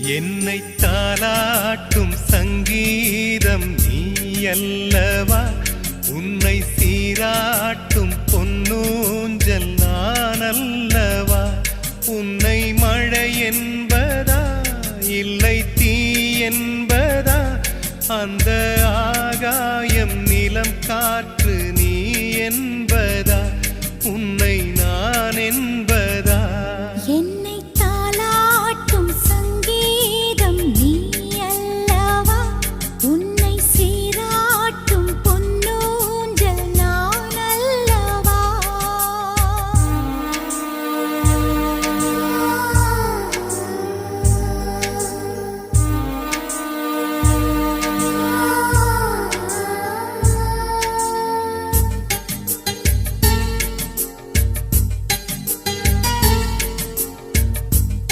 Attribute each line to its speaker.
Speaker 1: என்னை தாலாட்டும் சங்கீதம் நீ அல்லவா, உன்னை சீராட்டும் பொன்னூஞ்சல் நான் அல்லவா. உன்னை மழை என்பதா இல்லை தீ என்பதா, அந்த ஆகாயம் நிலம் காற்று நீ என்